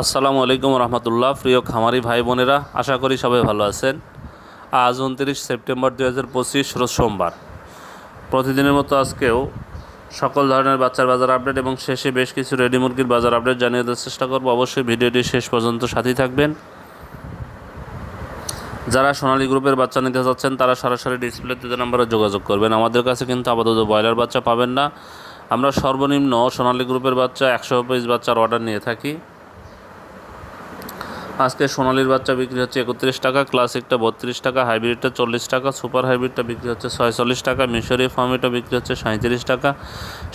আসসালামু আলাইকুম রহমতুল্লাহ। প্রিয় খামারি ভাই বোনেরা, আশা করি সবাই ভালো আছেন। আজ 29 সেপ্টেম্বর 2025 রোজ সোমবার। প্রতিদিনের মতো আজকেও সকল ধরনের বাচ্চার বাজার আপডেট এবং শেষে বেশ কিছু রেডি মুরগির বাজার আপডেট জানিয়ে দেওয়ার চেষ্টা করব। অবশ্যই ভিডিওটি শেষ পর্যন্ত সাথেই থাকবেন। যারা সোনালী গ্রুপের বাচ্চা নিতে চাচ্ছেন তারা সরাসরি ডিসপ্লেতে যে নম্বরে যোগাযোগ করবেন। আমাদের কাছে কিন্তু আপাতত ব্রয়লার বাচ্চা পাবেন না। আমরা সর্বনিম্ন সোনালী গ্রুপের বাচ্চা 100 পিস বাচ্চার অর্ডার নিয়ে থাকি। আজকে সোনালির বাচ্চা বিক্রি হচ্ছে 31 টাকা, ক্লাসিকটা 32 টাকা, হাইব্রিডটা 40 টাকা, সুপার হাইব্রিডটা বিক্রি হচ্ছে 46 টাকা, মিশরি ফার্মিটা বিক্রি হচ্ছে 37 টাকা,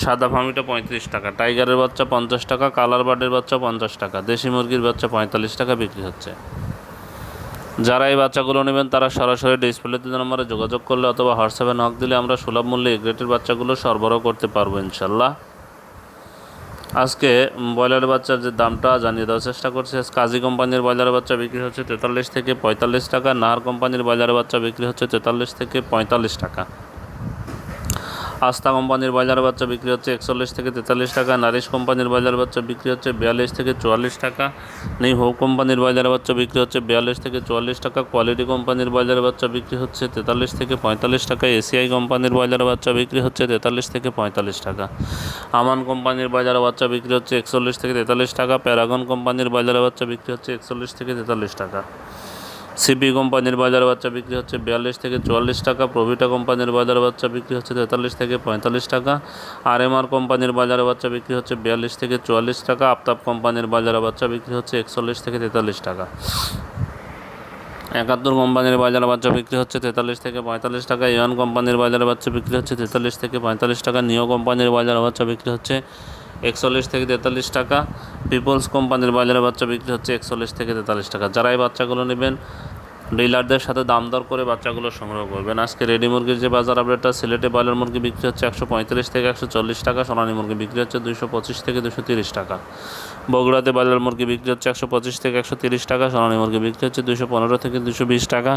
সাদা ফার্মিটা 35 টাকা, টাইগারের বাচ্চা 50 টাকা, কালার বার্ডের বাচ্চা 50 টাকা, দেশি মুরগির বাচ্চা 45 টাকা বিক্রি হচ্ছে। যারা এই বাচ্চাগুলো নেবেন তারা সরাসরি ডিসপ্লেতে নম্বরে যোগাযোগ করলে অথবা হোয়াটসঅ্যাপে নক দিলে আমরা সুলভ মূল্যে এই গ্রেটের বাচ্চাগুলো সরবরাহ করতে পারবো ইনশাল্লাহ। আজকে ব্রয়লার বাচ্চার যে দামটা জানিয়ে দেওয়ার চেষ্টা করছি। কাজী কোম্পানির ব্রয়লার বাচ্চা বিক্রি হচ্ছে 43 থেকে 45 টাকা, নাহার কোম্পানির ব্রয়লার বাচ্চা বিক্রি হচ্ছে 43 থেকে 45 টাকা, আস্থা কোম্পানির ব্রয়লার বাচ্চা বিক্রি হচ্ছে 41 থেকে 43 টাকা, নারিশ কোম্পানির ব্রয়লার বাচ্চা বিক্রি হচ্ছে 42 থেকে 44 টাকা, নিউ হোপ কোম্পানির ব্রয়লার বাচ্চা বিক্রি হচ্ছে 42 থেকে 44 টাকা, কোয়ালিটি কোম্পানির ব্রয়লার বাচ্চা বিক্রি হচ্ছে 43 থেকে 45 টাকা, এসিআই কোম্পানির ব্রয়লার বাচ্চা বিক্রি হচ্ছে 43 থেকে 45 টাকা, আমান কোম্পানির ব্রয়লার বাচ্চা বিক্রি হচ্ছে 41 থেকে 43 টাকা, প্যারাগন কোম্পানির ব্রয়লার বাচ্চা বিক্রি হচ্ছে 41 থেকে 43 টাকা, সিপি কোম্পানির ব্রয়লার বাচ্চা বিক্রি হচ্ছে 42 থেকে 44 টাকা, প্রভিটা কোম্পানির ব্রয়লার বাচ্চা বিক্রি হচ্ছে 43 থেকে 45 টাকা, আরএমআর কোম্পানির ব্রয়লার বাচ্চা বিক্রি হচ্ছে 42 থেকে 44 টাকা, আফতাব কোম্পানির ব্রয়লার বাচ্চা বিক্রি হচ্ছে 41 থেকে 43 টাকা, 71 কোম্পানির ব্রয়লার বাচ্চা বিক্রি হচ্ছে 43 থেকে 45 টাকা, ইওয়ান কোম্পানির ব্রয়লার বাচ্চা বিক্রি হচ্ছে 43 থেকে 45 টাকা, নিও কোম্পানির ব্রয়লার বাচ্চা বিক্রি হচ্ছে 41 থেকে 43 টাকা, পিপলস কোম্পানির ব্রয়লার বাচ্চা বিক্রি হচ্ছে 41 থেকে 43 টাকা। যারা এই বাচ্চাগুলো নেবেন ডিলারদের সাথে দাম দর করে বাচ্চাগুলো সংগ্রহ করবেন। আজকে রেডি মুরগির যে বাজার আপডেটটা, সিলেটে ব্রয়লার মুরগি বিক্রি হচ্ছে 135 থেকে 140 টাকা, সোনালী মুরগি বিক্রি হচ্ছে 225 থেকে 230 টাকা, বগুড়াতে ব্রয়লার মুরগি বিক্রি হচ্ছে 125 থেকে 130 টাকা, সোনালী মুরগি বিক্রি হচ্ছে 215 থেকে 220 টাকা,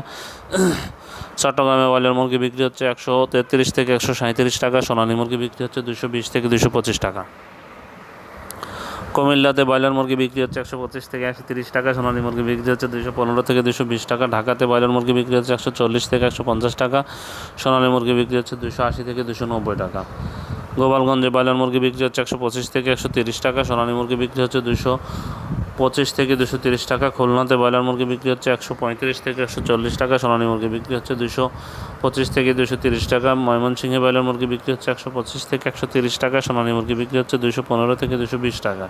চট্টগ্রামে ব্রয়লার মুরগি বিক্রি হচ্ছে 133 থেকে 137 টাকা, সোনালী মুরগি বিক্রি হচ্ছে 220 থেকে 225 টাকা, কুমিল্লাতে ব্রয়লার মুরগি বিক্রি হচ্ছে 125 থেকে 130 টাকা, সোনালী মুরগি বিক্রি হচ্ছে 215 থেকে 220 টাকা, ঢাকাতে ব্রয়লার মুরগি বিক্রি হচ্ছে 140 থেকে 150 টাকা, সোনালী মুরগি বিক্রি হচ্ছে 280 থেকে 290 টাকা, গোপালগঞ্জে ব্রয়লার মুরগি বিক্রি হচ্ছে 125 থেকে 130 টাকা, সোনালী মুরগি বিক্রি হচ্ছে 225 থেকে 230 টাকা, খুলনাতে ব্রয়লার মুরগি বিক্রি হচ্ছে 135 থেকে 140 টাকা, সোনালী মুরগি বিক্রি হচ্ছে 225 থেকে 230 টাকা, ময়মনসিংহে ব্রয়লার মুরগি বিক্রি হচ্ছে 125 থেকে 130 টাকা, সোনালী মুরগি বিক্রি হচ্ছে 215 থেকে 220 টাকা,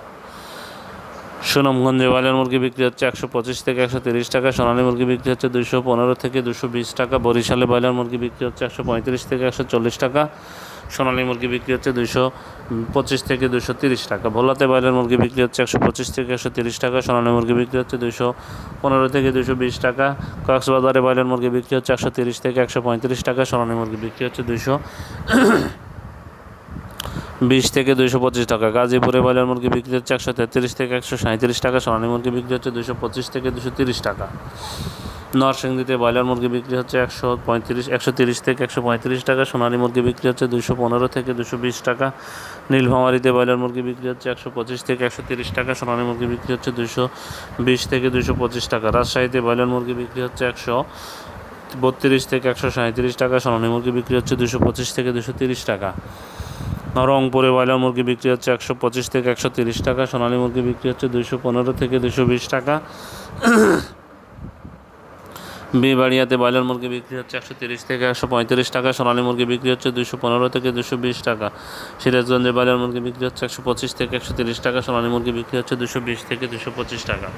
সুনামগঞ্জে ব্রয়লার মুরগি বিক্রি হচ্ছে 125 থেকে 130 টাকা, সোনালী মুরগি বিক্রি হচ্ছে 215 থেকে 220 টাকা, বরিশালে ব্রয়লার মুরগি বিক্রি হচ্ছে 135 থেকে 140 টাকা, সোনালী মুরগি বিক্রি হচ্ছে 225 থেকে 230 টাকা, ভোলাতে ব্রয়লার মুরগি বিক্রি হচ্ছে 125 থেকে 130 টাকা, সোনালী মুরগি বিক্রি হচ্ছে 215 থেকে 220 টাকা, কক্সবাজারে ব্রয়লার মুরগি বিক্রি হচ্ছে 130 থেকে 135 টাকা, সোনালী মুরগি বিক্রি হচ্ছে 220 থেকে 225 টাকা, গাজীপুরে ব্রয়লার মুরগি বিক্রি হচ্ছে 133 থেকে 137 টাকা, সোনালী মুরগি বিক্রি হচ্ছে 225 থেকে 230 টাকা, নরসিংদীতে ব্রয়লার মুরগি বিক্রি হচ্ছে 130 থেকে 135 টাকা, সোনালী মুরগি বিক্রি হচ্ছে 215 থেকে 220 টাকা, নীলফামারীতে ব্রয়লার মুরগি বিক্রি হচ্ছে 125 থেকে 130 টাকা, সোনালী মুরগি বিক্রি হচ্ছে 220 থেকে 225 টাকা, রাজশাহীতে ব্রয়লার মুরগি বিক্রি হচ্ছে 132 থেকে 137 টাকা, সোনালী মুরগি বিক্রি হচ্ছে 225 থেকে 230 টাকা, রংপুরে ব্রয়লার মুরগি বিক্রি হচ্ছে 125 থেকে 130 টাকা, সোনালী মুরগি বিক্রি হচ্ছে 215 থেকে 220 টাকা, বিবাড়িয়াতে ব্রয়লার মুরগি বিক্রি হচ্ছে 130 থেকে 135 টাকা, সোনালী মুরগি বিক্রি হচ্ছে 215 থেকে 220 টাকা, সিরাজগঞ্জে ব্রয়লার মুরগি বিক্রি হচ্ছে 125 থেকে 130 টাকা, সোনালী মুরগি বিক্রি হচ্ছে 220 থেকে 225 টাকা।